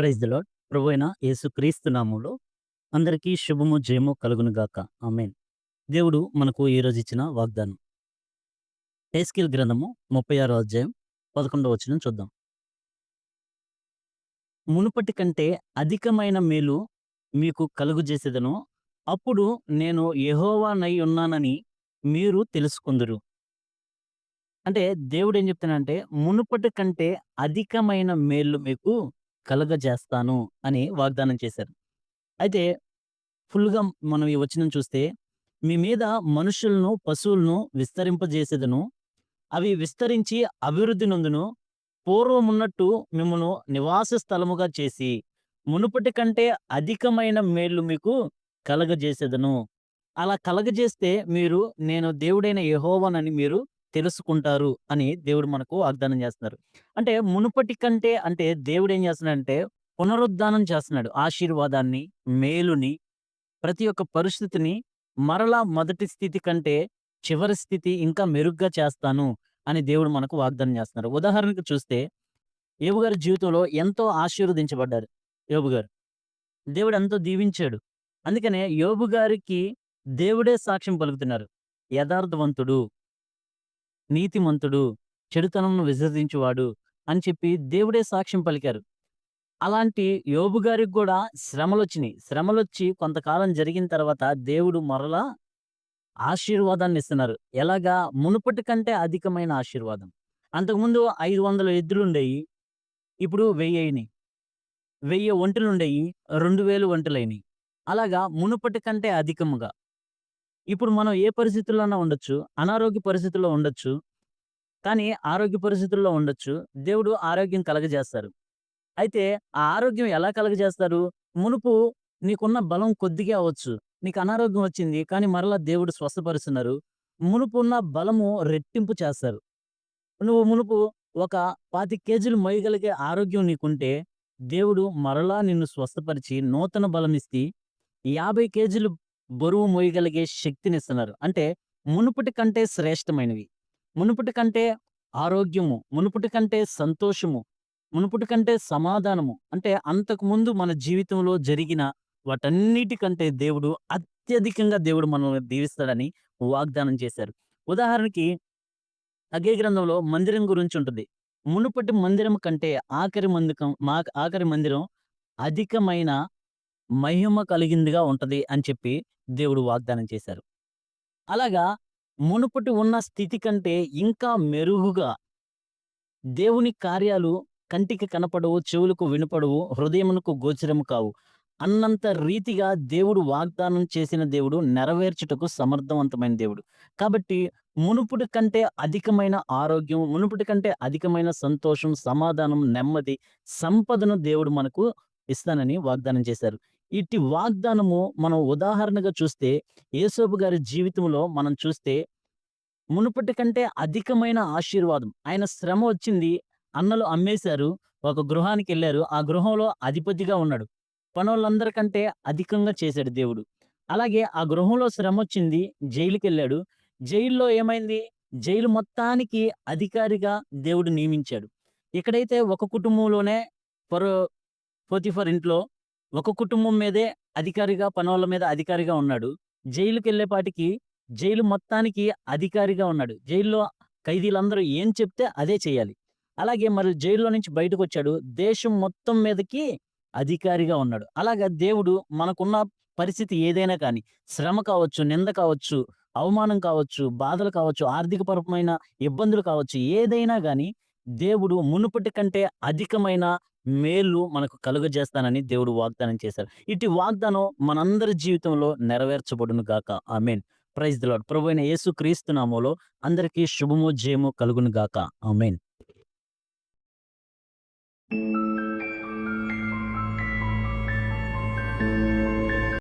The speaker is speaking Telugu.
Praise the lord. ప్రభువైన యేసుక్రీస్తు నామములో అందరికీ శుభము, జయము కలుగును గాక. ఆమేన్. దేవుడు మనకు ఈరోజు ఇచ్చిన వాగ్దానం. యెహెజ్కేలు గ్రంథము 36 అధ్యాయం 11 వచనం చూద్దాం. మునుపటి కంటే అధికమైన మేలు మీకు కలుగజేసేదను. అప్పుడు నేను యెహోవానై ఉన్నానని మీరు తెలుసుకొందురు. అంటే దేవుడేం చెప్తున్నాడంటే, మునుపటి కంటే అధికమైన మేళ్ళు మీకు కలుగజేస్తాను అని వాగ్దానం చేశారు. అయితే ఫుల్‌గా మనం ఈ వచనం చూస్తే, మీ మీద మనుషులను, పశువులను విస్తరింపజేసేదను. అవి విస్తరించి అభివృద్ధి నొందును. పూర్వమున్నట్టు మిమ్మును నివాస స్థలముగా చేసి, మునుపటి కంటే అధికమైన మేళ్ళు మీకు కలగజేసేదను. అలా కలగజేస్తే మీరు నేను దేవుడైన యెహోవానని మీరు తెలుసుకుంటారు అని దేవుడు మనకు వాగ్దానం చేస్తున్నారు. అంటే మునుపటి కంటే అంటే దేవుడేం చేస్తున్నాడంటే పునరుద్ధానం చేస్తున్నాడు. ఆశీర్వాదాన్ని, మేలుని, ప్రతి ఒక్క పరిస్థితిని మరలా మొదటి స్థితి కంటే చివరి స్థితి ఇంకా మెరుగ్గా చేస్తాను అని దేవుడు మనకు వాగ్దానం చేస్తున్నారు. ఉదాహరణకు చూస్తే యోబు గారి జీవితంలో ఎంతో ఆశీర్వదించబడ్డారు యోబు గారు. దేవుడు ఎంతో దీవించాడు. అందుకనే యోబు గారికి దేవుడే సాక్ష్యం పలుకుతున్నారు. యథార్థవంతుడు, నీతిమంతుడు, చెడుతనంను విసర్జించువాడు అని చెప్పి దేవుడే సాక్ష్యం పలికారు. అలాంటి యోబు గారికి గూడా శ్రమలొచ్చినియి. శ్రమలొచ్చి కొంతకాలం జరిగిన తర్వాత దేవుడు మరలా ఆశీర్వాదాన్నిస్తున్నారు. ఎలాగా? మునుపటి కంటే అధికమైన ఆశీర్వాదం. అంతకుముందు 500 ఎద్దులుండేయి. ఇప్పుడు 1000 అయినియి. 1000 ఒంటెలుండేయి. 2000 ఒంటెలయినియి. అలాగా మునుపటి కంటే అధికముగా. ఇప్పుడు మనం ఏ పరిస్థితుల్లోనా ఉండొచ్చు. అనారోగ్య పరిస్థితుల్లో ఉండొచ్చు. కానీ ఆరోగ్య పరిస్థితుల్లో ఉండొచ్చు. దేవుడు ఆరోగ్యం కలగజేస్తారు. అయితే ఆ ఆరోగ్యం ఎలా కలుగజేస్తారు? మునుపు నీకున్న బలం కొద్దిగే అవ్వచ్చు. నీకు అనారోగ్యం వచ్చింది. కానీ మరలా దేవుడు స్వస్థపరుస్తున్నారు. మునుపున్న బలము రెట్టింపు చేస్తారు. నువ్వు మునుపు ఒక 25 కేజీలు మోయగలిగే ఆరోగ్యం నీకుంటే, దేవుడు మరలా నిన్ను స్వస్థపరిచి నూతన బలమిచ్చి 50 కేజీలు బరువు మోయగలిగే శక్తినిస్తున్నారు. అంటే మునుపటి కంటే శ్రేష్టమైనవి. మునుపటి కంటే ఆరోగ్యము, మునుపటి కంటే సంతోషము, మునుపటి కంటే సమాధానము. అంటే అంతకుముందు మన జీవితంలో జరిగిన వాటన్నిటికంటే దేవుడు అత్యధికంగా దేవుడు మనల్ని దీవిస్తాడని వాగ్దానం చేశారు. ఉదాహరణకి హగ్గయి గ్రంథంలో మందిరం గురించి ఉంటుంది. మునుపటి మందిరం కంటే ఆఖరి మందిరం అధికమైన మహిమ కలిగిందిగా ఉంటది అని చెప్పి దేవుడు వాగ్దానం చేశారు. అలాగా మునుపటి ఉన్న స్థితి కంటే ఇంకా మెరుగుగా దేవుని కార్యాలు కంటికి కనపడవు, చెవులకు వినపడవు, హృదయమునకు గోచరము కావు. అన్నంత రీతిగా దేవుడు వాగ్దానం చేసిన దేవుడు నెరవేర్చుటకు సమర్థవంతమైన దేవుడు. కాబట్టి మునుపటి కంటే అధికమైన ఆరోగ్యం, మునుపటి కంటే అధికమైన సంతోషం, సమాధానం, నెమ్మది, సంపదను దేవుడు మనకు ఇస్తానని వాగ్దానం చేశారు. ఇట్టి వాగ్దానము మనం ఉదాహరణగా చూస్తే యేసోబు గారి జీవితంలో మనం చూస్తే మునుపటి కంటే అధికమైన ఆశీర్వాదం. ఆయన శ్రమ వచ్చింది. అన్నలు అమ్మేశారు. ఒక గృహానికెళ్లారు. ఆ గృహంలో అధిపతిగా ఉన్నాడు. పనోళ్ళందరికంటే అధికంగా చేశాడు దేవుడు. అలాగే ఆ గృహంలో శ్రమొచ్చింది. జైలుకెళ్ళాడు. జైలులో ఏమైంది? జైలు మొత్తానికి అధికారిగా దేవుడు నియమించాడు. ఇక్కడైతే ఒక కుటుంబంలోనే ఫరో పోతిఫర్ ఇంట్లో ఒక కుటుంబం మీదే అధికారిగా, పనోళ్ళ మీద అధికారిగా ఉన్నాడు. జైలుకెళ్ళేపాటికి జైలు మొత్తానికి అధికారిగా ఉన్నాడు. జైల్‌లో ఖైదీలందరూ ఏం చెప్తే అదే చేయాలి. అలాగే మరి జైల్‌లో నుంచి బయటకొచ్చాడు. దేశం మొత్తం మీదకి అధికారిగా ఉన్నాడు. అలాగా దేవుడు మనకున్న పరిస్థితి ఏదైనా కానీ, శ్రమ కావచ్చు, నింద కావచ్చు, అవమానం కావచ్చు, బాధలు కావచ్చు, ఆర్థికపరమైన ఇబ్బందులు కావచ్చు, ఏదైనా గాని దేవుడు మునుపటి కంటే అధికమైన మేలు మనకు కలుగజేస్తానని దేవుడు వాగ్దానం చేశారు. ఇట్టి వాగ్దానం మనందరి జీవితంలో నెరవేర్చబడును గాక. ఆమేన్. Praise the lord. ప్రభువైన యేసుక్రీస్తు నామములో అందరికీ శుభము, జయము కలుగును గాక. ఆమేన్.